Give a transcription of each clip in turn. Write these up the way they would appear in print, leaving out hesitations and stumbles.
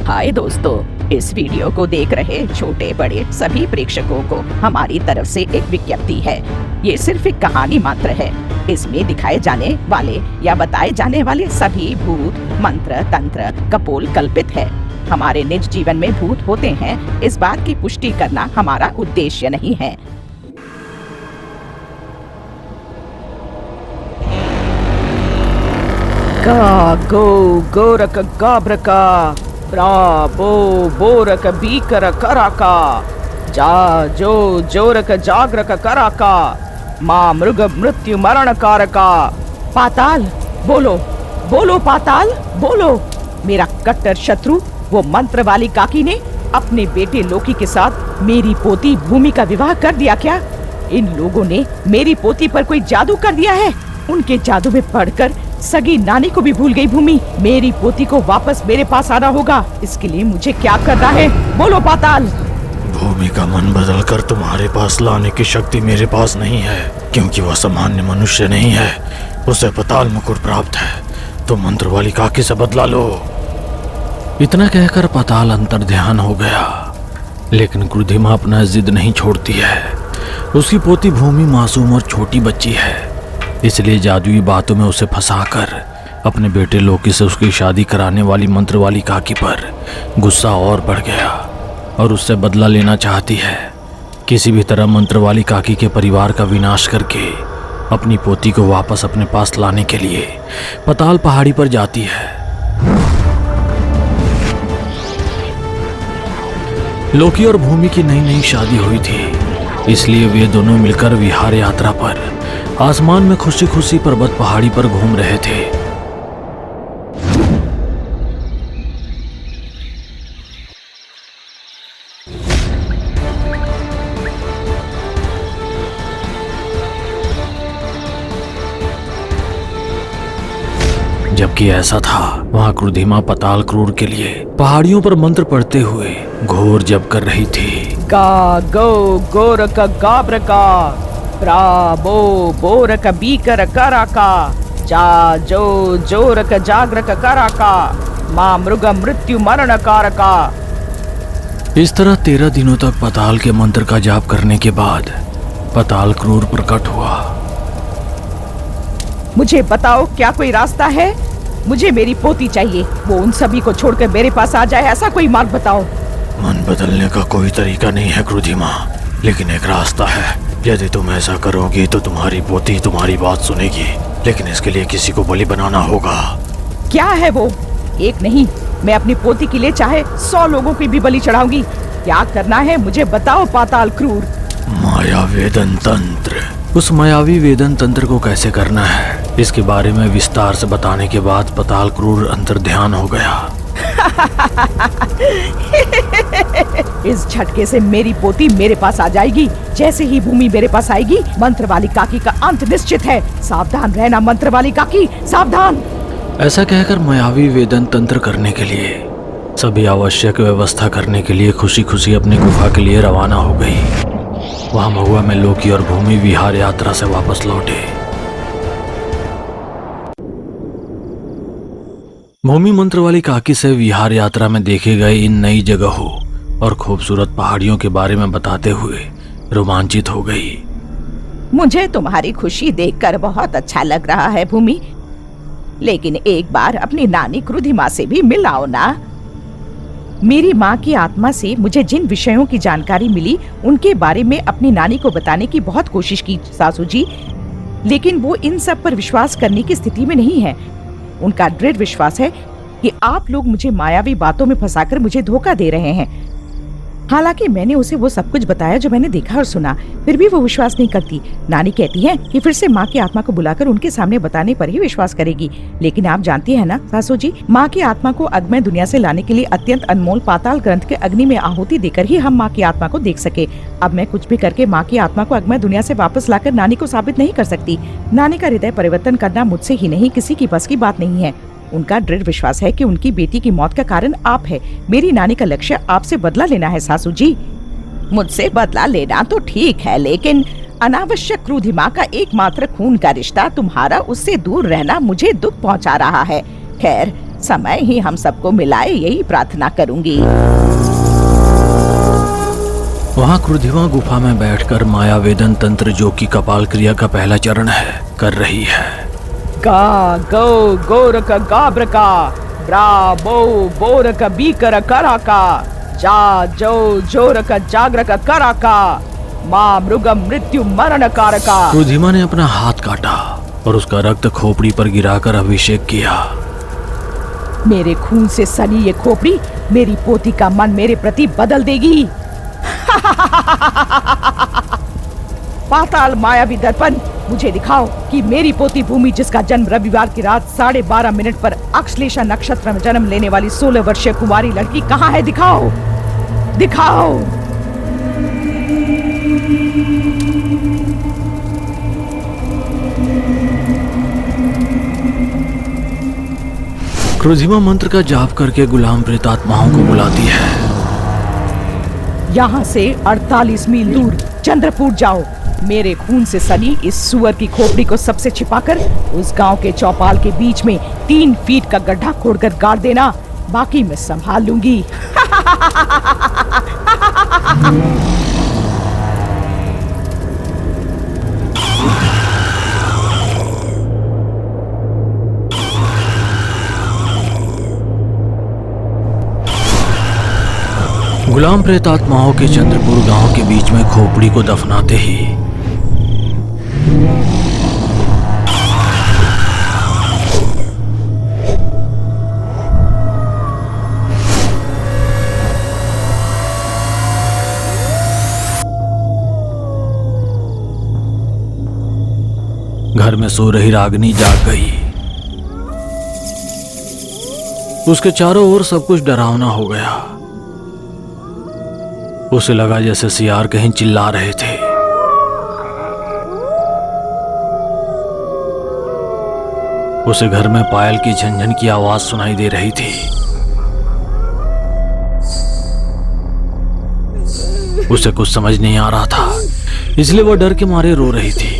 हाय दोस्तों, इस वीडियो को देख रहे छोटे बड़े सभी प्रेक्षकों को हमारी तरफ से एक विज्ञप्ति है। ये सिर्फ एक कहानी मात्र है। इसमें दिखाए जाने वाले या बताए जाने वाले सभी भूत मंत्र तंत्र कपोल कल्पित है। हमारे निज जीवन में भूत होते हैं, इस बात की पुष्टि करना हमारा उद्देश्य नहीं है। का गो गोरक गाब्रका ब्रा बो बोरक बीकर कराका जा जो जोरक जागरक कराका माँ मृग मृत्यु मरण कारका। पाताल बोलो बोलो, पाताल बोलो। मेरा कट्टर शत्रु वो मंत्र वाली काकी ने अपने बेटे लोकी के साथ मेरी पोती भूमि का विवाह कर दिया क्या? इन लोगों ने मेरी पोती पर कोई जादू कर दिया है। उनके जादू में पड़कर सगी नानी को भी भूल गई भूमि। मेरी पोती को वापस मेरे पास आना होगा। इसके लिए मुझे क्या करना है? बोलो पाताल। भूमि का मन बदलकर तुम्हारे पास लाने की शक्ति मेरे पास नहीं है, क्योंकि वह सामान्य मनुष्य नहीं है। उसे पाताल मुकुट प्राप्त है। तो मंत्र वाली काकी से बदला लो। इतना कहकर पाताल अंतर ध्यान हो गया, लेकिन क्रुधिमा अपना जिद नहीं छोड़ती है। उसकी पोती भूमि मासूम और छोटी बच्ची है, इसलिए जादुई बातों में उसे फंसाकर अपने बेटे लोकी से उसकी शादी कराने वाली मंत्र वाली काकी पर गुस्सा और बढ़ गया और उससे बदला लेना चाहती है। किसी भी तरह मंत्र वाली काकी के परिवार का विनाश करके अपनी पोती को वापस अपने पास लाने के लिए पाताल पहाड़ी पर जाती है। लोकी और भूमि की नई नई शादी हुई थी, इसलिए वे दोनों मिलकर विहार यात्रा पर आसमान में खुशी खुशी पर्वत पहाड़ी पर घूम रहे थे। जबकि ऐसा था, वहां क्रुधिमा पाताल क्रूर के लिए पहाड़ियों पर मंत्र पढ़ते हुए घोर जप कर रही थी। गा गो गोरक गाब्रका ब्रा बो बोरक बीकर कराका जा जो जोरक जागरक कराका माँ मृग मृत्यु मरण कारका। इस तरह 13 दिनों तक पाताल के मंत्र का जाप करने के बाद पाताल क्रूर प्रकट हुआ। मुझे बताओ, क्या कोई रास्ता है? मुझे मेरी पोती चाहिए। वो उन सभी को छोड़कर मेरे पास आ जाए, ऐसा कोई मार्ग बताओ। मन बदलने का कोई तरीका नहीं है क्रुधिमा, लेकिन एक रास्ता है। यदि तुम ऐसा करोगी तो तुम्हारी पोती तुम्हारी बात सुनेगी, लेकिन इसके लिए किसी को बलि बनाना होगा। क्या है वो? एक नहीं, मैं अपनी पोती के लिए चाहे 100 लोगों की भी बलि चढ़ाऊंगी। क्या करना है मुझे बताओ पाताल क्रूर। माया वेदन तंत्र। उस मायावी वेदन तंत्र को कैसे करना है, इसके बारे में विस्तार से बताने के बाद पाताल क्रूर अंतर ध्यान हो गया। इस झटके से मेरी पोती मेरे पास आ जाएगी। जैसे ही भूमि मेरे पास आएगी, मंत्र वाली काकी का अंत निश्चित है। सावधान रहना मंत्र वाली काकी, सावधान। ऐसा कहकर मायावी वेदन तंत्र करने के लिए सभी आवश्यक व्यवस्था करने के लिए खुशी खुशी अपनी गुफा के लिए रवाना हो गई। वहां महुआ में लोकी और भूमि विहार यात्रा से वापस लौटे। भूमि मंत्र वाली काकी से विहार यात्रा में देखे गए इन नई जगहों और खूबसूरत पहाड़ियों के बारे में बताते हुए रोमांचित हो गई। मुझे तुम्हारी खुशी देखकर बहुत अच्छा लग रहा है भूमि, लेकिन एक बार अपनी नानी क्रुधिमा से भी मिलाओ ना। मेरी माँ की आत्मा से मुझे जिन विषयों की जानकारी मिली, उनके बारे में अपनी नानी को बताने की बहुत कोशिश की सासू जी, लेकिन वो इन सब पर विश्वास करने की स्थिति में नहीं है। उनका दृढ़ विश्वास है कि आप लोग मुझे मायावी बातों में फंसाकर मुझे धोखा दे रहे हैं। हालांकि मैंने उसे वो सब कुछ बताया जो मैंने देखा और सुना, फिर भी वो विश्वास नहीं करती। नानी कहती है कि फिर से माँ की आत्मा को बुलाकर उनके सामने बताने पर ही विश्वास करेगी। लेकिन आप जानती है ना सासू जी, माँ की आत्मा को अगमय दुनिया से लाने के लिए अत्यंत अनमोल पाताल ग्रंथ के अग्नि में आहुति देकर ही हम माँ की आत्मा को देख सके। अब मैं कुछ भी करके माँ की आत्मा को अगमय दुनिया से वापस लाकर नानी को साबित नहीं कर सकती। नानी का हृदय परिवर्तन करना मुझसे ही नहीं, किसी की बस की बात नहीं है। उनका दृढ़ विश्वास है कि उनकी बेटी की मौत का कारण आप है। मेरी नानी का लक्ष्य आपसे बदला लेना है सासू जी। मुझसे बदला लेना तो ठीक है, लेकिन अनावश्यक क्रुधिमा का एकमात्र खून का रिश्ता तुम्हारा उससे दूर रहना मुझे दुख पहुंचा रहा है। खैर, समय ही हम सबको मिलाए, यही प्रार्थना करूंगी। वहां क्रुधिमा गुफा में बैठकर माया वेदन तंत्र, जो कि कपाल क्रिया का पहला चरण है, कर रही है। गा गो गोरक गाब्रका ब्रा बो बोरक बीकर कराका जा जो जोरक जागरक कराका मां मृगम मृत्यु मरण कारका। क्रुधिमा ने अपना हाथ काटा और उसका रक्त खोपड़ी पर गिराकर अभिषेक किया। मेरे खून से सनी ये खोपड़ी मेरी पोती का मन मेरे प्रति बदल देगी। पाताल मायावी दर्पण, मुझे दिखाओ कि मेरी पोती भूमि, जिसका जन्म रविवार की रात 12:30 पर अक्श्लेषा नक्षत्र में जन्म लेने वाली 16 वर्षीय कुमारी लड़की कहाँ है? दिखाओ, दिखाओ। क्रुधिमा मंत्र का जाप करके गुलाम प्रेतात्माओं को बुलाती है। यहाँ से 48 मील दूर चंद्रपुर जाओ। मेरे खून से सनी इस सुअर की खोपड़ी को सबसे छिपाकर उस गांव के चौपाल के बीच में 3 फीट का गड्ढा खोदकर गाड़ देना। बाकी मैं संभाल लूंगी। गुलाम प्रेतात्माओं के चंद्रपुर गांव के बीच में खोपड़ी को दफनाते ही घर में सो रही रागिनी जाग गई। उसके चारों ओर सब कुछ डरावना हो गया। उसे लगा जैसे सियार कहीं चिल्ला रहे थे। उसे घर में पायल की झनझन की आवाज सुनाई दे रही थी। उसे कुछ समझ नहीं आ रहा था, इसलिए वह डर के मारे रो रही थी।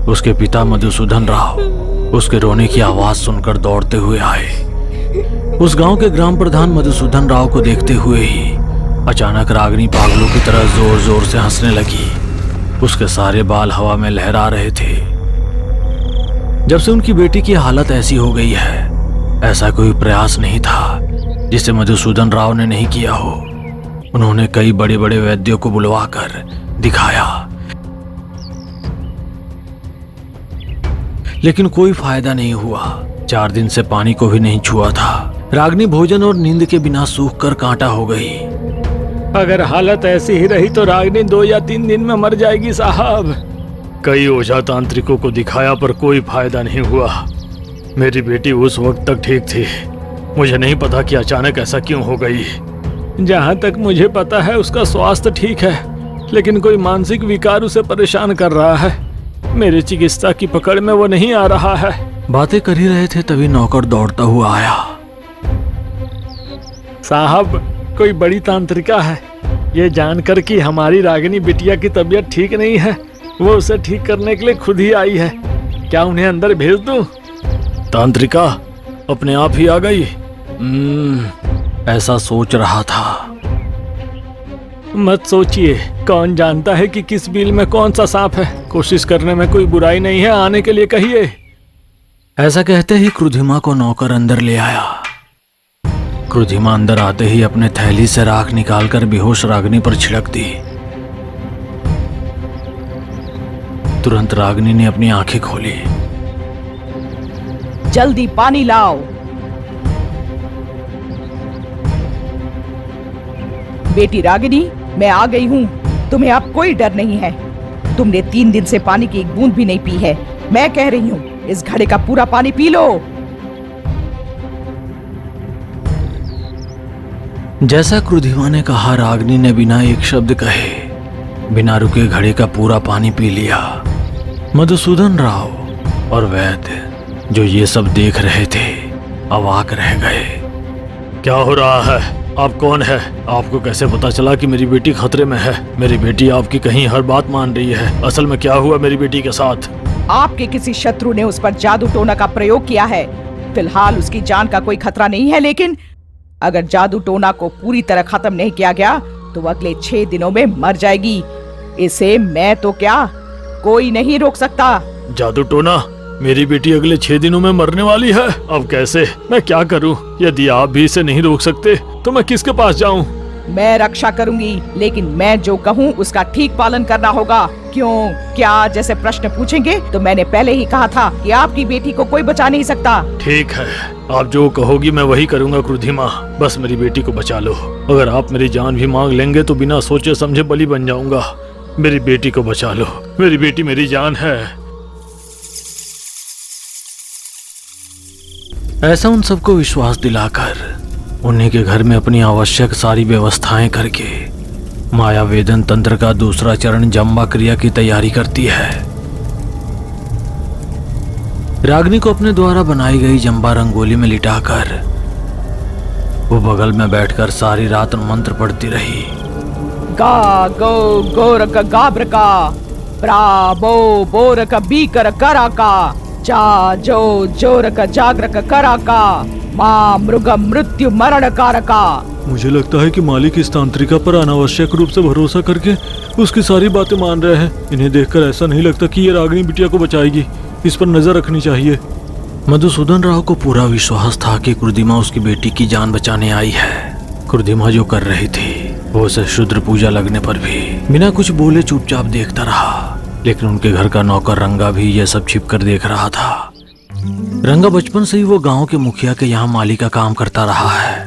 उसके पिता मधुसूदन राव उसके रोने की आवाज सुनकर दौड़ते हुए आए। उस गांव के ग्राम प्रधान मधुसूदन राव को देखते हुए ही अचानक रागिनी पागलों की तरह जोर जोर से हंसने लगी। उसके सारे बाल हवा में लहरा रहे थे। जब से उनकी बेटी की हालत ऐसी हो गई है, ऐसा कोई प्रयास नहीं था जिसे मधुसूदन राव ने नहीं किया हो। उन्होंने कई बड़े बड़े वैद्यों को बुलवाकर दिखाया, लेकिन कोई फायदा नहीं हुआ। 4 दिन से पानी को भी नहीं छुआ था। रागिनी भोजन और नींद के बिना सूख कर कांटा हो गई। अगर हालत ऐसी ही रही तो रागिनी 2 या 3 दिन में मर जाएगी साहब। कई ओझा तांत्रिकों को दिखाया पर कोई फायदा नहीं हुआ। मेरी बेटी उस वक्त तक ठीक थी। मुझे नहीं पता कि अचानक ऐसा क्यों हो गई। जहाँ तक मुझे पता है उसका स्वास्थ्य ठीक है, लेकिन कोई मानसिक विकार उसे परेशान कर रहा है। मेरी चिकित्सा की पकड़ में वो नहीं आ रहा है। बातें कर ही रहे थे तभी नौकर दौड़ता हुआ आया। साहब, कोई बड़ी तांत्रिका है। ये जानकर कि हमारी रागिनी बिटिया की तबीयत ठीक नहीं है, वो उसे ठीक करने के लिए खुद ही आई है। क्या उन्हें अंदर भेज दूं? तांत्रिका अपने आप ही आ गई। ऐसा सोच रहा था। मत सोचिए, कौन जानता है कि किस बिल में कौन सा सांप है। कोशिश करने में कोई बुराई नहीं है, आने के लिए कहिए। ऐसा कहते ही क्रुधिमा को नौकर अंदर ले आया। क्रुधिमा अंदर आते ही अपने थैली से राख निकालकर बेहोश रागिनी पर छिड़क दी। तुरंत रागिनी ने अपनी आंखें खोली। जल्दी पानी लाओ। बेटी रागिनी, मैं आ गई हूँ। तुम्हें अब कोई डर नहीं है। तुमने 3 दिन से पानी की एक बूंद भी नहीं पी है। मैं कह रही हूँ, इस घड़े का पूरा पानी पी लो। जैसा क्रुधिमा ने कहा, रागिनी ने बिना एक शब्द कहे, बिना रुके घड़े का पूरा पानी पी लिया। मधुसूदन राव और वैद्य जो ये सब देख रहे थे, अवाक रह गए। क्या हो रहा है? आप कौन है? आपको कैसे पता चला कि मेरी बेटी खतरे में है? मेरी बेटी आपकी कहीं हर बात मान रही है। असल में क्या हुआ मेरी बेटी के साथ? आपके किसी शत्रु ने उस पर जादू टोना का प्रयोग किया है। फिलहाल उसकी जान का कोई खतरा नहीं है, लेकिन अगर जादू टोना को पूरी तरह खत्म नहीं किया गया तो वो अगले 6 दिनों में मर जाएगी। इसे मैं तो क्या, कोई नहीं रोक सकता। जादू टोना, मेरी बेटी अगले 6 दिनों में मरने वाली है। अब कैसे, मैं क्या करूं? यदि आप भी इसे नहीं रोक सकते तो मैं किसके पास जाऊं? मैं रक्षा करूंगी, लेकिन मैं जो कहूँ उसका ठीक पालन करना होगा। क्यों, क्या जैसे प्रश्न पूछेंगे तो मैंने पहले ही कहा था कि आपकी बेटी को कोई बचा नहीं सकता। ठीक है, आप जो कहोगी मैं वही करूंगा क्रोधी माँ। बस मेरी बेटी को बचा लो। अगर आप मेरी जान भी मांग लेंगे तो बिना सोचे समझे बलि बन जाऊंगा। मेरी बेटी को बचा लो, मेरी बेटी मेरी जान है। ऐसा उन सबको विश्वास दिलाकर उन्हीं के घर में अपनी आवश्यक सारी व्यवस्थाएं करके माया वेदन तंत्र का दूसरा चरण जम्बा क्रिया की तैयारी करती है। रागिनी को अपने द्वारा बनाई गई जम्बा रंगोली में लिटाकर वो बगल में बैठकर सारी रात मंत्र पढ़ती रही। गा गो गोरक गाब्रका, ब्रा बो बोरक बीकर कराका, जा जो जोरक जागरक कराका, मां मृग मृत्यु मरण कारका। मुझे लगता है कि मालिक इस तांत्रिका पर अनावश्यक रूप से भरोसा करके उसकी सारी बातें मान रहे हैं। इन्हें देखकर ऐसा नहीं लगता कि ये रागिनी बिटिया को बचाएगी। इस पर नजर रखनी चाहिए। मधुसूदन राव को पूरा विश्वास था कि क्रुधिमा उसकी बेटी की जान बचाने आई है। क्रुधिमा जो कर रही थी वो उसे शुद्र पूजा लगने पर भी बिना कुछ बोले चुपचाप देखता रहा। लेकिन उनके घर का नौकर रंगा भी यह सब छिप कर देख रहा था। रंगा बचपन से ही वो गांव के मुखिया के यहाँ माली का काम करता रहा है।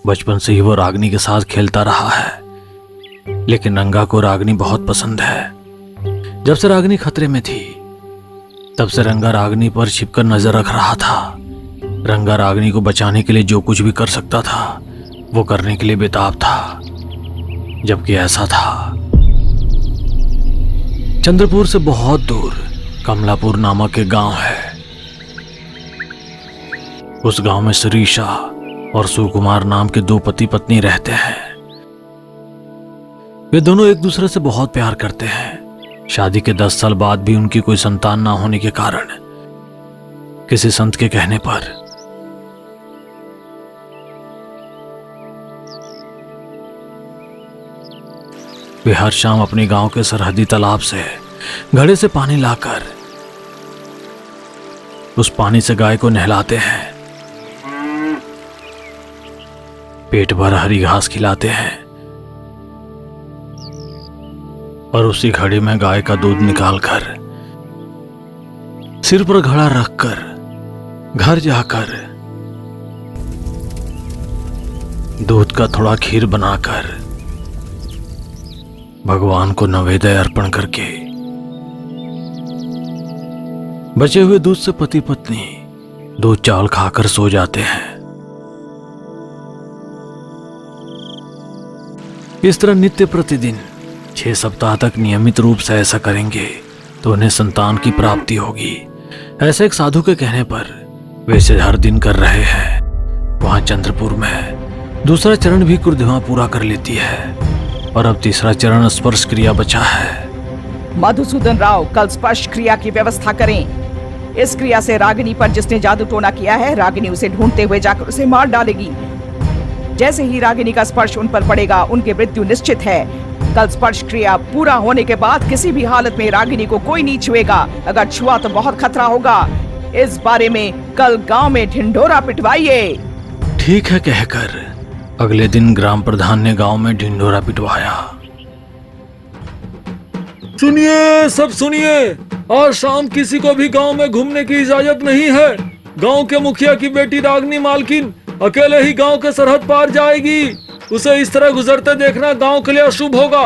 बचपन से ही वो रागिनी के साथ खेलता रहा है। लेकिन रंगा को रागिनी बहुत पसंद है। जब से रागिनी खतरे में थी तब से रंगा रागिनी पर छिपकर नजर रख रहा था। रंगा रागिनी को बचाने के लिए जो कुछ भी कर सकता था वो करने के लिए बेताब था। जबकि ऐसा था, चंद्रपुर से बहुत दूर कमलापुर नामक एक गांव है। उस गांव में शिरीषा और सुकुमार नाम के 2 पति पत्नी रहते हैं। वे दोनों एक दूसरे से बहुत प्यार करते हैं। शादी के 10 साल बाद भी उनकी कोई संतान ना होने के कारण किसी संत के कहने पर वे हर शाम अपने गांव के सरहदी तालाब से घड़े से पानी लाकर उस पानी से गाय को नहलाते हैं, पेट भर हरी घास खिलाते हैं और उसी घड़े में गाय का दूध निकालकर सिर पर घड़ा रखकर घर जाकर दूध का थोड़ा खीर बनाकर भगवान को नैवेद्य अर्पण करके बचे हुए दूध से पति पत्नी दूध चावल खाकर सो जाते हैं। इस तरह नित्य प्रतिदिन 6 सप्ताह तक नियमित रूप से ऐसा करेंगे तो उन्हें संतान की प्राप्ति होगी। ऐसे एक साधु के कहने पर वे इसे हर दिन कर रहे हैं। वहां चंद्रपुर में दूसरा चरण भी क्रुधिमा पूरा कर लेती है और अब तीसरा चरण स्पर्श क्रिया बचा है। मधुसूदन राव, कल स्पर्श क्रिया की व्यवस्था करें। इस क्रिया से रागिनी पर जिसने जादू टोना किया है, रागिनी उसे ढूंढते हुए जाकर उसे मार डालेगी। जैसे ही रागिनी का स्पर्श उन पर पड़ेगा उनकी मृत्यु निश्चित है। कल स्पर्श क्रिया पूरा होने के बाद किसी भी हालत में रागिनी को कोई नहीं छुएगा। अगर छुआ तो बहुत खतरा होगा। इस बारे में कल गांव में ढिंढोरा पिटवाइए। ठीक है कहकर अगले दिन ग्राम प्रधान ने गांव में ढिंढोरा पिटवाया। सुनिए, सब सुनिए, आज शाम किसी को भी गांव में घूमने की इजाजत नहीं है। गांव के मुखिया की बेटी रागिनी मालकिन अकेले ही गांव के सरहद पार जाएगी। उसे इस तरह गुजरते देखना गांव के लिए अशुभ होगा।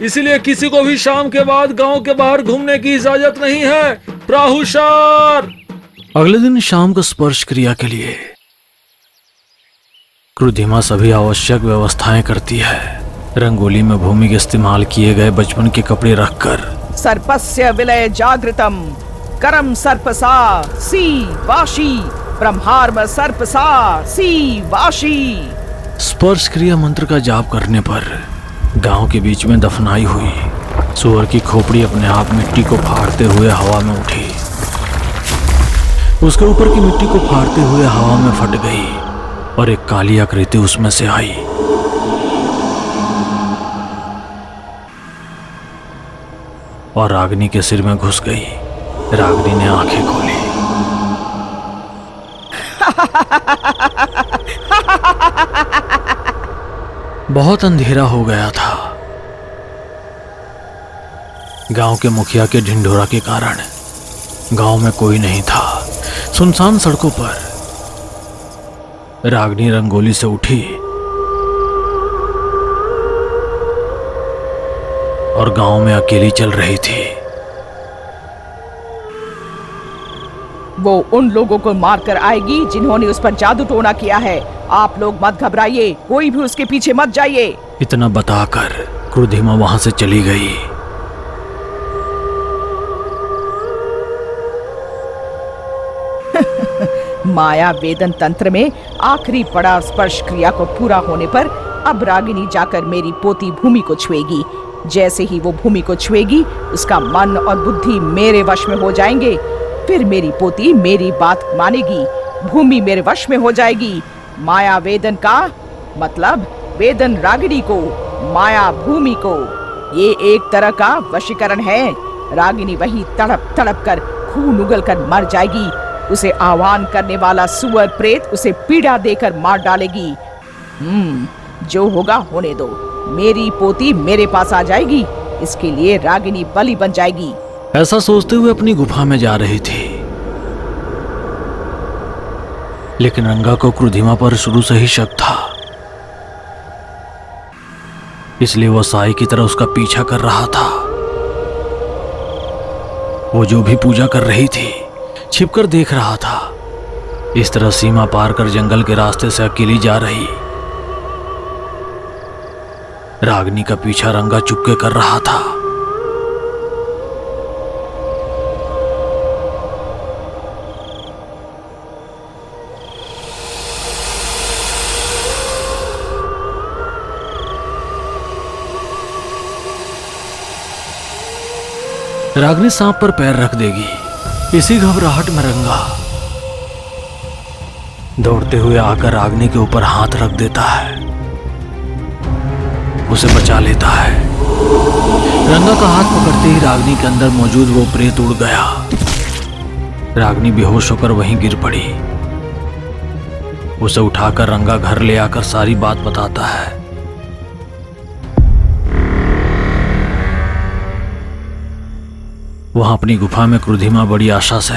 इसीलिए किसी को भी शाम के बाद गांव के बाहर घूमने की इजाजत नहीं है। प्राहुशार। अगले दिन शाम को स्पर्श क्रिया के लिए क्रुधिमा सभी आवश्यक व्यवस्थाएं करती है। रंगोली में भूमि के इस्तेमाल किए गए बचपन के कपड़े रखकर सर्पस्य विलय जागृतम करम सर्पसा सी वाशी ब्रह्मार्म सर्पसा सी वाशी। स्पर्श क्रिया मंत्र का जाप करने पर गांव के बीच में दफनाई हुई सुअर की खोपड़ी अपने आप मिट्टी को फाड़ते हुए हवा में उठी। उसके ऊपर की मिट्टी को फाड़ते हुए हवा में फट गई और एक काली आकृति उसमें से आई। और रागिनी के सिर में घुस गई। रागिनी ने आंखें खोली। बहुत अंधेरा हो गया था। गांव के मुखिया के ढिंढोरा के कारण गांव में कोई नहीं था। सुनसान सड़कों पर रागिनी रंगोली से उठी और गांव में अकेली चल रही थी। वो उन लोगों को मारकर आएगी जिन्होंने उस पर जादू टोना किया है। आप लोग मत घबराइए, कोई भी उसके पीछे मत जाइए। इतना बताकर क्रुधिमा वहां से चली गई। माया वेदन तंत्र में आखिरी पड़ाव स्पर्श क्रिया को पूरा होने पर अब रागिनी जाकर मेरी पोती भूमि को छुएगी। जैसे ही वो भूमि को छुएगी, उसका मन और बुद्धि मेरे वश में हो जाएंगे। फिर मेरी पोती मेरी बात मानेगी, भूमि मेरे वश में हो जाएगी। माया वेदन का मतलब वेदन रागिनी को, माया भूमि को। ये एक तरह का वशीकरण है। रागिनी वही तड़प तड़प कर खून उगल कर मर जाएगी। उसे आह्वान करने वाला सुअर प्रेत उसे पीड़ा देकर मार डालेगी। जो होगा होने दो। मेरी पोती मेरे पास आ जाएगी। इसके लिए रागिनी बलि बन जाएगी। ऐसा सोचते हुए अपनी गुफा में जा रही थी, लेकिन रंगा को क्रुधिमा पर शुरू से ही शक था। इसलिए वो साई की तरह उसका पीछा कर रहा था। वो जो भी पूजा कर रही थी छिपकर देख रहा था। इस तरह सीमा पार कर जंगल के रास्ते से अकेली जा रही रागिनी का पीछा रंगा चुपके कर रहा था। रागिनी सांप पर पैर रख देगी, इसी घबराहट में रंगा दौड़ते हुए आकर रागिनी के ऊपर हाथ रख देता है, उसे बचा लेता है। रंगा का हाथ पकड़ते ही रागिनी के अंदर मौजूद वो प्रेत उड़ गया। रागिनी बेहोश होकर वहीं गिर पड़ी। उसे उठाकर रंगा घर ले आकर सारी बात बताता है। वहां अपनी गुफा में क्रुधिमा बड़ी आशा से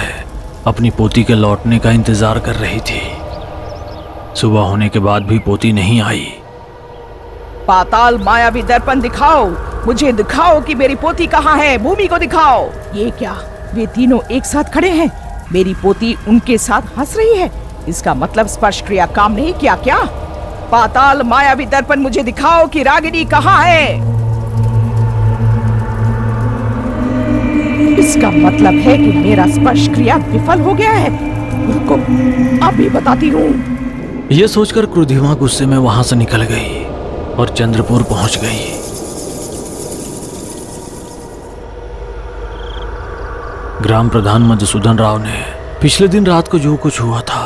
अपनी पोती के लौटने का इंतजार कर रही थी। सुबह होने के बाद भी पोती नहीं आई। पाताल मायावी दर्पण दिखाओ, मुझे दिखाओ कि मेरी पोती कहाँ है। भूमि को दिखाओ। ये क्या, वे तीनों एक साथ खड़े हैं। मेरी पोती उनके साथ हंस रही है। इसका मतलब स्पर्श क्रिया काम नहीं किया क्या? पाताल मायावी दर्पण मुझे दिखाओ कि रागिनी कहाँ है। इसका मतलब है कि मेरा स्पर्श क्रिया विफल हो गया है। रुको, अभी बताती हूँ। यह सोचकर क्रुधिमा गुस्से में वहां से निकल गई और चंद्रपुर पहुंच गई। ग्राम प्रधान मधुसूदन राव ने पिछले दिन रात को जो कुछ हुआ था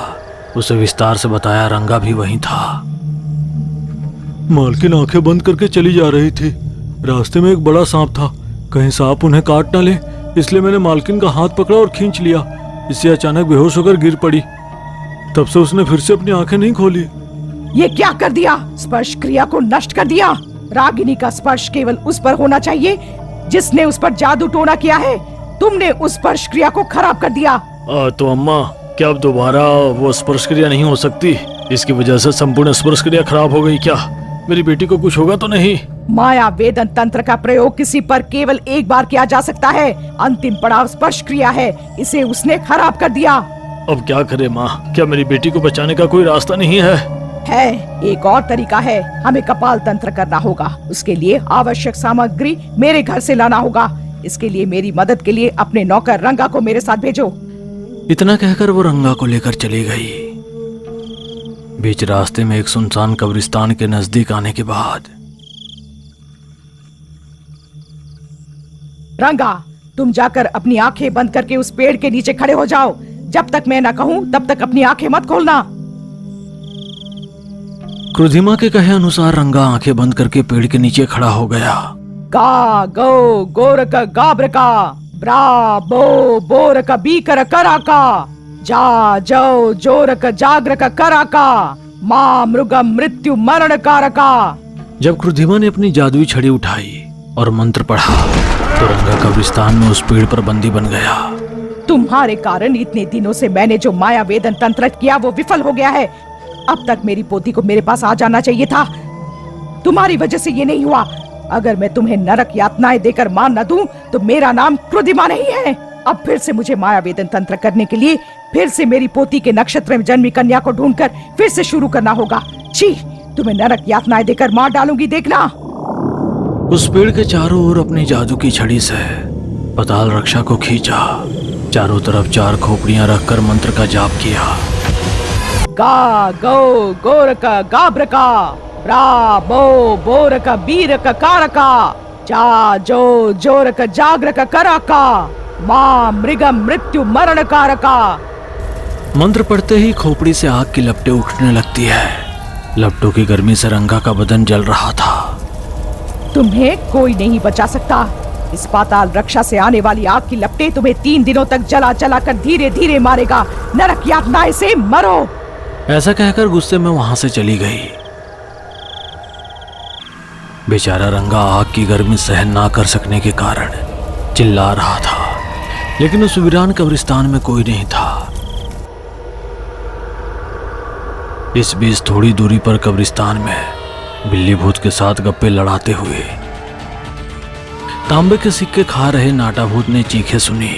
उसे विस्तार से बताया। रंगा भी वहीं था। मालकिन आंखें बंद करके चली जा रही थी। रास्ते में एक बड़ा सांप था, कहीं सांप उन्हें काट ना ले, इसलिए मैंने मालकिन का हाथ पकड़ा और खींच लिया। इससे अचानक बेहोश होकर गिर पड़ी। तब से उसने फिर से अपनी आंखें नहीं खोली। ये क्या कर दिया? स्पर्श क्रिया को नष्ट कर दिया। रागिनी का स्पर्श केवल उस पर होना चाहिए जिसने उस पर जादू टोना किया है। तुमने उस स्पर्श क्रिया को खराब कर दिया। तो अम्मा, क्या अब दोबारा वो स्पर्श क्रिया नहीं हो सकती? इसकी वजह से संपूर्ण स्पर्श क्रिया खराब हो गई क्या? मेरी बेटी को कुछ होगा तो नहीं? माया वेदन तंत्र का प्रयोग किसी पर केवल एक बार किया जा सकता है। अंतिम पड़ाव स्पर्श क्रिया है, इसे उसने खराब कर दिया। अब क्या करे माँ? क्या मेरी बेटी को बचाने का कोई रास्ता नहीं है? एक और तरीका है। हमें कपाल तंत्र करना होगा। उसके लिए आवश्यक सामग्री मेरे घर से लाना होगा। इसके लिए मेरी मदद के लिए अपने नौकर रंगा को मेरे साथ भेजो। इतना कहकर वो रंगा को लेकर चली गई। बीच रास्ते में एक सुनसान कब्रिस्तान के नजदीक आने के बाद, रंगा, तुम जाकर अपनी आंखें बंद करके उस पेड़ के नीचे खड़े हो जाओ। जब तक मैं ना कहूं तब तक अपनी आंखें मत खोलना। क्रुधिमा के कहे अनुसार रंगा आंखें बंद करके पेड़ के नीचे खड़ा हो गया। गा गो गोरक गाब्रका ब्रा बो बोरक बीकर कराका जा जो जोरक जागरक कराका मां मृगम मृत्यु मरण कारका। जब क्रुधिमा ने अपनी जादुई छड़ी उठाई और मंत्र पढ़ा तो रंगा कब्रिस्तान में उस पेड़ पर बंदी बन गया। तुम्हारे कारण इतने दिनों से मैंने जो माया वेदन तंत्र किया वो विफल हो गया है। अब तक मेरी पोती को मेरे पास आ जाना चाहिए था। तुम्हारी वजह से ये नहीं हुआ। अगर मैं तुम्हें नरक यातनाएं देकर मार न दूं तो मेरा नाम क्रुधिमा नहीं है। अब फिर से मुझे माया वेदन तंत्र करने के लिए फिर से मेरी पोती के नक्षत्र में जन्मी कन्या को ढूंढकर फिर से शुरू करना होगा। छी, तुम्हें नरक यातनाएं देकर मार डालूंगी, देखना। उस पेड़ के चारों ओर अपनी जादू की छड़ी से पताल रक्षा को खींचा। चारों तरफ 4 खोपड़ियां रखकर मंत्र का जाप किया। गा गो गोरक गाब्रका ब्रा बो बोरक बीरक कारका जा जो जोरक जागरक कराका मां मृगम मृत्यु मरण कारका। मंत्र पढ़ते ही खोपड़ी से आग की लपटें उठने लगती है। लपटों की गर्मी से रंगा का बदन जल रहा था। तुम्हें कोई नहीं बचा सकता। इस पाताल रक्षा से आने वाली आग की लपटें तुम्हें 3 दिनों तक जला जला कर धीरे धीरे मारेगा। नरक यातनाएं से मरो। ऐसा कहकर गुस्से में वहां से चली गई। बेचारा रंगा आग की गर्मी सहन ना कर सकने के कारण चिल्ला रहा था, लेकिन उस वीरान कब्रिस्तान में कोई नहीं था। इस बीच थोड़ी दूरी पर कब्रिस्तान में बिल्ली भूत के साथ गप्पे लड़ाते हुए तांबे के सिक्के खा रहे नाटा भूत ने चीखें सुनी।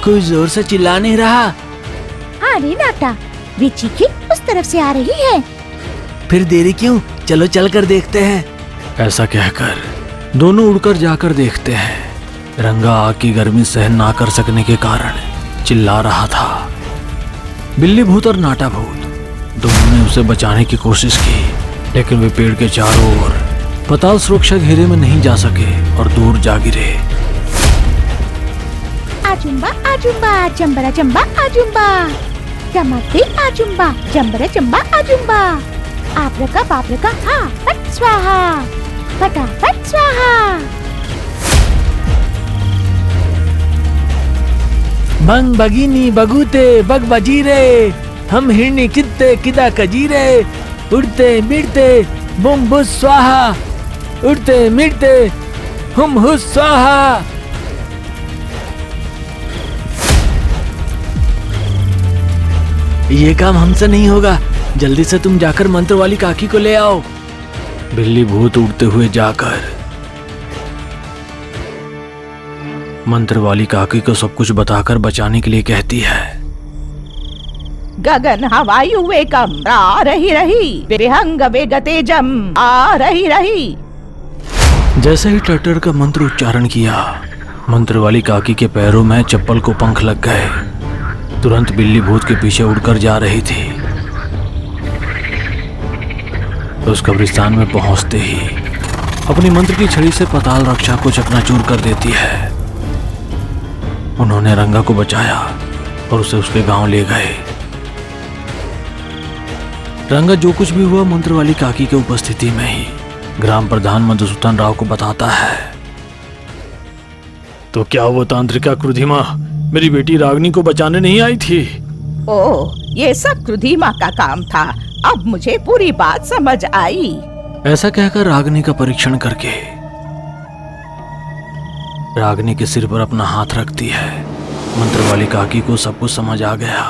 कोई जोर से चिल्ला नहीं रहा। हाँ रे नाटा, वे चीखें उस तरफ से आ रही है। फिर देरी क्यों, चलो चल कर देखते हैं। ऐसा कहकर दोनों उड़कर जाकर देखते हैं। रंगा आग की गर्मी सहन ना कर सकने के कारण चिल्ला रहा था। बिल्ली भूत और नाटा भूत दोनों ने उसे बचाने की कोशिश की, लेकिन वे पेड़ के चारों ओर पताल सुरक्षा घेरे में नहीं जा सके और दूर जा गिरे। आजुम्बा आजुम्बा जम्बरा जम्बा आजुम्बा, चमकते आजुम्बा जम्बरा जम्बा आजुम्बा, आप्रका पाप्रका हा फट स्वाहा, फटाफट स्वाहा। बंग बगिनी बगूते बग बजीरे, हम हिरनी कित्ते किदा कजीरे, उड़ते मिड़ते बुम बुस स्वाहा, उड़ते मिड़ते हम हुस स्वाहा। ये काम हमसे नहीं होगा, जल्दी से तुम जाकर मंत्र वाली काकी को ले आओ। बिल्ली भूत उड़ते हुए जाकर मंत्र वाली काकी को सब कुछ बताकर बचाने के लिए कहती है। गगन हवायु वेकम आ रही विहंग वेग तेजम आ रही। जैसे ही टटर का मंत्र उच्चारण किया, मंत्र वाली काकी के पैरों में चप्पल को पंख लग गए। तुरंत बिल्ली भूत के पीछे उड़कर जा रही थी। उस कब्रिस्तान में पहुंचते ही अपनी मंत्र की छड़ी से पताल रक्षा को चकनाचूर कर देती है। उन्होंने रंगा को बचाया और उसे उसके गांव ले गए। रंगा जो कुछ भी हुआ मंत्र वाली काकी के उपस्थिति में ही ग्राम प्रधान मधुसूदन राव को बताता है। तो क्या वो तांत्रिका क्रुधिमा मेरी बेटी रागिनी को बचाने नहीं आई थी? ओह, ये सब क्रुधिमा का काम था। अब मुझे पूरी बात समझ आई। ऐसा कहकर रागिनी का परीक्षण करके रागिनी के सिर पर अपना हाथ रखती है। मंत्र वाली काकी को सब कुछ समझ आ गया।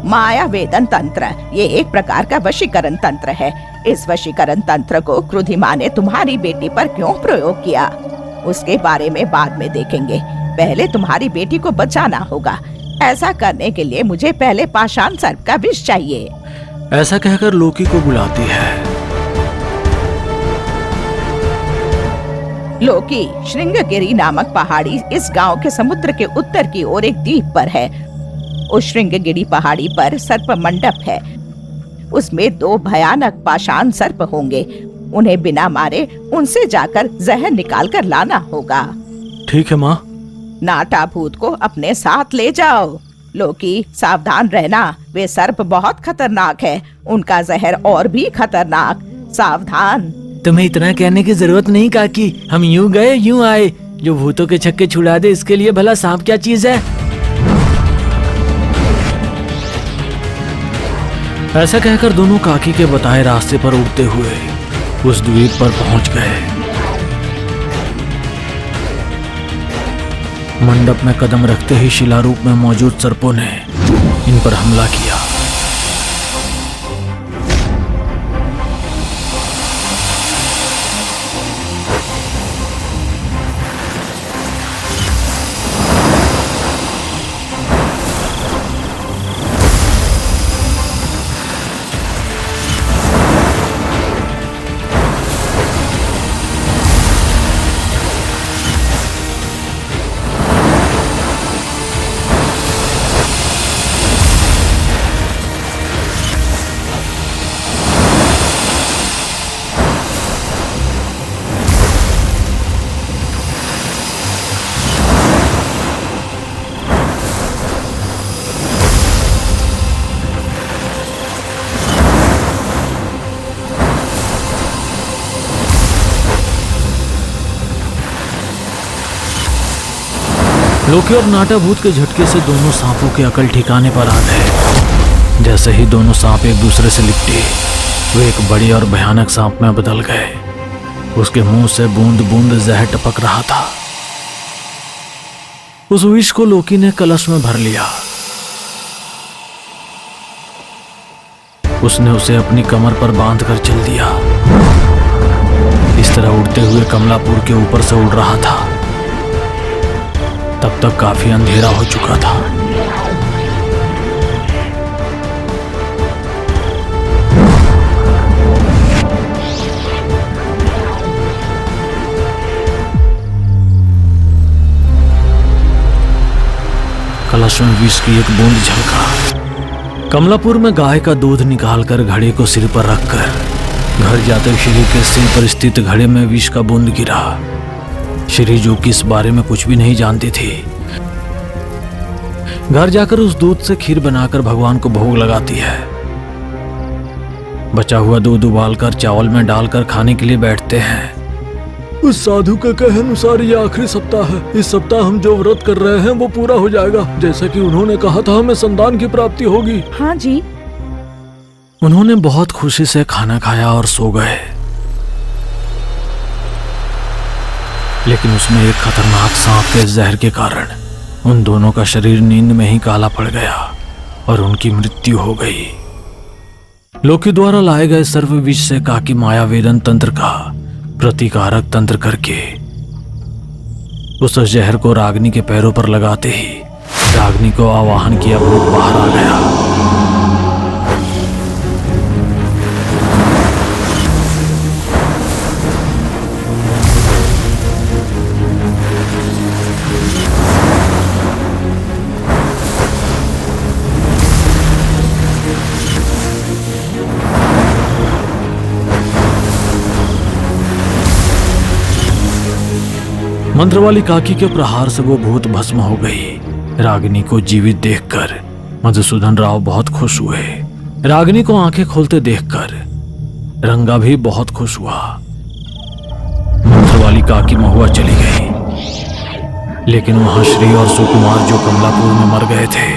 माया वेदन तंत्र ये एक प्रकार का वशीकरण तंत्र है। इस वशीकरण तंत्र को क्रुधिमा ने तुम्हारी बेटी पर क्यों प्रयोग किया, उसके बारे में बाद में देखेंगे। पहले तुम्हारी बेटी को बचाना होगा। ऐसा करने के लिए मुझे पहले पाषाण सर्प का विष चाहिए। ऐसा कहकर लोकी को बुलाती है। लोकी, श्रृंगगिरी नामक पहाड़ी इस गांव के समुद्र के उत्तर की ओर एक द्वीप पर है। उस श्रृंगगिरी पहाड़ी पर सर्प मंडप है। उसमें 2 भयानक पाषाण सर्प होंगे। उन्हें बिना मारे उनसे जाकर जहर निकाल कर लाना होगा। ठीक है माँ। नाटा भूत को अपने साथ ले जाओ। लोकी, सावधान रहना, वे सर्प बहुत खतरनाक है, उनका जहर और भी खतरनाक। सावधान। तुम्हें इतना कहने की जरूरत नहीं काकी, हम यूं गए यूं आए। जो भूतों के छक्के छुड़ा दे इसके लिए भला सांप क्या चीज है। ऐसा कहकर दोनों काकी के बताए रास्ते पर उड़ते हुए उस द्वीप पर पहुंच गए। मंडप में कदम रखते ही शिलारूप में मौजूद सर्पों ने इन पर हमला किया। लोकी और नाटा भूत के झटके से दोनों सांपों के अकल ठिकाने पर आ गए। जैसे ही दोनों सांप एक दूसरे से लिपटे वे एक बड़ी और भयानक सांप में बदल गए। उसके मुंह से बूंद बूंद जहर टपक रहा था। उस विष को लोकी ने कलश में भर लिया। उसने उसे अपनी कमर पर बांध कर चल दिया। इस तरह उड़ते हुए कमलापुर के ऊपर से उड़ रहा था। तब तक काफी अंधेरा हो चुका था। कलश में विष की एक बूंद झलका। कमलापुर में गाय का दूध निकालकर घड़े को सिर पर रखकर घर जाते श्री के सिर पर स्थित घड़े में विष का बूंद गिरा। श्री जो कि इस बारे में कुछ भी नहीं जानती थी, घर जाकर उस दूध से खीर बनाकर भगवान को भोग लगाती है। बचा हुआ दूध उबालकर चावल में डालकर खाने के लिए बैठते हैं। उस साधु के कहे अनुसार ये आखिरी सप्ताह है। इस सप्ताह हम जो व्रत कर रहे हैं वो पूरा हो जाएगा। जैसा कि उन्होंने कहा था हमें संतान की प्राप्ति होगी। हाँ जी। उन्होंने बहुत खुशी से खाना खाया और सो गए। लेकिन उसमें एक खतरनाक सांप के जहर के कारण उन दोनों का शरीर नींद में ही काला पड़ गया और उनकी मृत्यु हो गई। लोकी द्वारा लाए गए सर्व विष से काकी माया वेदन तंत्र का प्रतिकारक तंत्र करके उस जहर को रागनी के पैरों पर लगाते ही रागनी को आवाहन किया भूत बाहर आ गया। मंत्र वाली काकी के प्रहार से वो भूत भस्म हो गई। रागिनी को जीवित देखकर मधुसूदन राव बहुत खुश हुए। रागिनी को आंखें खोलते देखकर रंगा भी बहुत खुश हुआ। मंत्र वाली काकी महुआ चली गई। लेकिन वहां श्री और सुकुमार जो कमलापुर में मर गए थे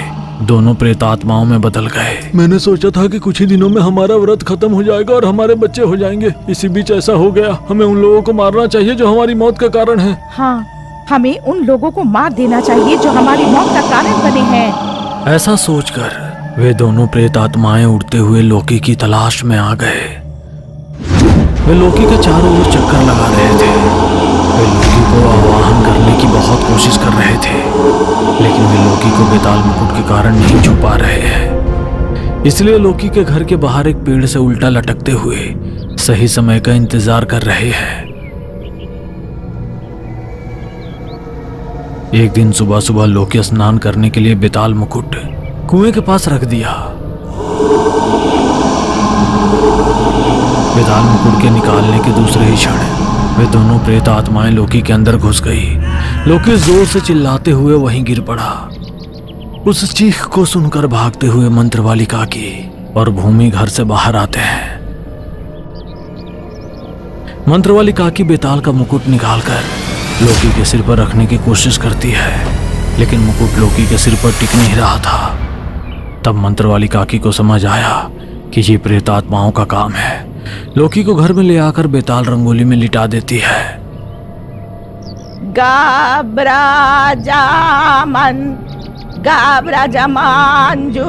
दोनों प्रेतात्माओं में बदल गए। मैंने सोचा था कि कुछ ही दिनों में हमारा व्रत खत्म हो जाएगा और हमारे बच्चे हो जाएंगे। इसी बीच ऐसा हो गया। हमें उन लोगों को मारना चाहिए जो हमारी मौत का कारण है। हाँ, हमें उन लोगों को मार देना चाहिए जो हमारी मौत का कारण बने हैं। ऐसा सोचकर वे दोनों प्रेतात्माएं उड़ते हुए लोकी की तलाश में आ गए। वे लोकी के चारों ओर चक्कर लगा रहे थे। वे लोकी को आवाहन करने की बहुत कोशिश कर रहे थे, लेकिन वे लोकी को बेताल मुकुट के कारण नहीं छू पा रहे हैं। इसलिए लोकी के घर के बाहर एक पेड़ से उल्टा लटकते हुए सही समय का इंतजार कर रहे हैं। एक दिन सुबह सुबह लोकी स्नान करने के लिए बेताल मुकुट कुएं के पास रख दिया। बेताल मुकुट के निकालने के दूसरे ही क्षण वे दोनों प्रेत आत्माएं लोकी के अंदर घुस गई। लोकी जोर से चिल्लाते हुए वहीं गिर पड़ा। उस चीख को सुनकर भागते हुए मंत्र वाली काकी और भूमि घर से बाहर आते हैं। मंत्र वाली काकी बेताल का मुकुट निकालकर लोकी के सिर पर रखने की कोशिश करती है, लेकिन मुकुट लोकी के सिर पर टिक नहीं रहा था। तब मंत्र वाली काकी को समझ आया कि ये प्रेत आत्माओं का काम है। लोकी को घर में ले आकर बेताल रंगोली में लिटा देती है। गाबरा जमांजू।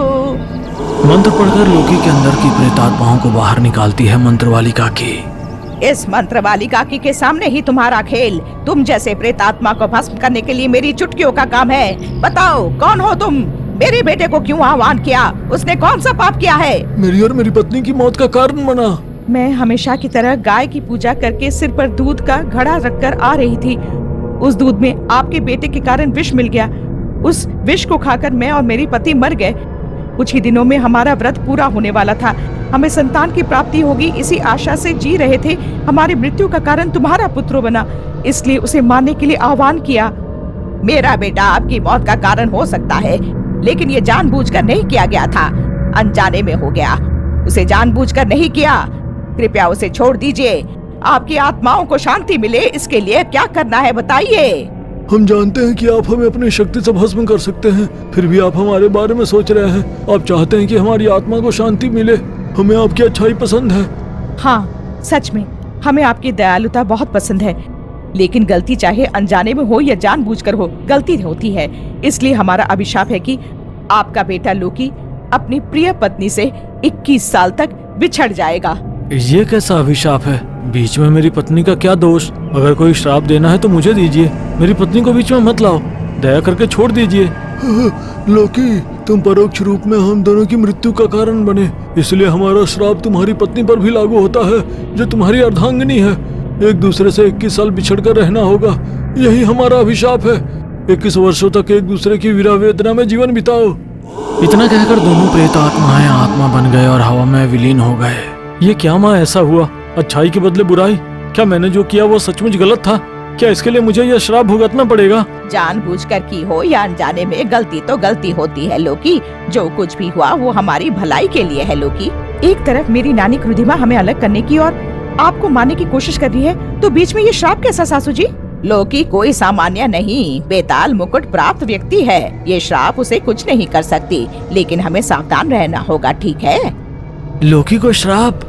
मंत्र पढ़कर लोकी के अंदर की प्रेत आत्माओं को बाहर निकालती है मंत्र वाली काकी। इस मंत्र वाली काकी के सामने ही तुम्हारा खेल। तुम जैसे प्रेत आत्मा को भस्म करने के लिए मेरी चुटकियों का काम है। बताओ कौन हो तुम? मेरे बेटे को क्यों आह्वान किया? उसने कौन सा पाप किया है? मेरी और मेरी पत्नी की मौत का कारण बना। मैं हमेशा की तरह गाय की पूजा करके सिर पर दूध का घड़ा रखकर आ रही थी। उस दूध में आपके बेटे के कारण विष मिल गया। उस विष को खाकर मैं और मेरी पति मर गए। कुछ ही दिनों में हमारा व्रत पूरा होने वाला था। हमें संतान की प्राप्ति होगी, इसी आशा से जी रहे थे। हमारी मृत्यु का कारण तुम्हारा पुत्र बना, इसलिए उसे मारने के लिए आह्वान किया। मेरा बेटा आपकी मौत का कारण हो सकता है, लेकिन ये जानबूझकर नहीं किया गया था, अनजाने में हो गया। उसे जानबूझकर नहीं किया। कृपया उसे छोड़ दीजिए। आपकी आत्माओं को शांति मिले, इसके लिए क्या करना है बताइए। हम जानते हैं कि आप हमें अपनी शक्ति से भस्म कर सकते हैं, फिर भी आप हमारे बारे में सोच रहे हैं। आप चाहते हैं कि हमारी आत्मा को शांति मिले। हमें आपकी अच्छाई पसंद है। हाँ, सच में हमें आपकी दयालुता बहुत पसंद है, लेकिन गलती चाहे अनजाने में हो या जानबूझकर हो, गलती होती है। इसलिए हमारा अभिशाप है कि आपका बेटा लोकी अपनी प्रिय पत्नी से 21 साल तक बिछड़ जाएगा। ये कैसा अभिशाप है? बीच में मेरी पत्नी का क्या दोष? अगर कोई श्राप देना है तो मुझे दीजिए, मेरी पत्नी को बीच में मत लाओ। दया करके छोड़ दीजिए। लोकी, तुम परोक्ष रूप में हम दोनों की मृत्यु का कारण बने, इसलिए हमारा श्राप तुम्हारी पत्नी पर भी लागू होता है, जो तुम्हारी अर्धांगिनी है। एक दूसरे से 21 साल बिछड़ कर रहना होगा, यही हमारा अभिशाप है। 21 वर्षों तक एक दूसरे की विरह वेदना में जीवन बिताओ। इतना कहकर दोनों प्रेत आत्माएं आत्मा बन गए और हवा में विलीन हो गए। ये क्या माँ ऐसा हुआ? अच्छाई के बदले बुराई? क्या मैंने जो किया वो सचमुच गलत था? क्या इसके लिए मुझे यह श्राप भुगतना पड़ेगा? जानबूझकर की हो या अनजाने में, गलती तो गलती होती है लोकी। जो कुछ भी हुआ वो हमारी भलाई के लिए है लोकी। एक तरफ मेरी नानी क्रुधिमा हमें अलग करने की और आपको मारने की कोशिश कर रही है, तो बीच में ये श्राप कैसा सासू जी? लोकी कोई सामान्य नहीं, बेताल मुकुट प्राप्त व्यक्ति है। ये श्राप उसे कुछ नहीं कर सकती, लेकिन हमें सावधान रहना होगा, ठीक है? लोकी को श्राप?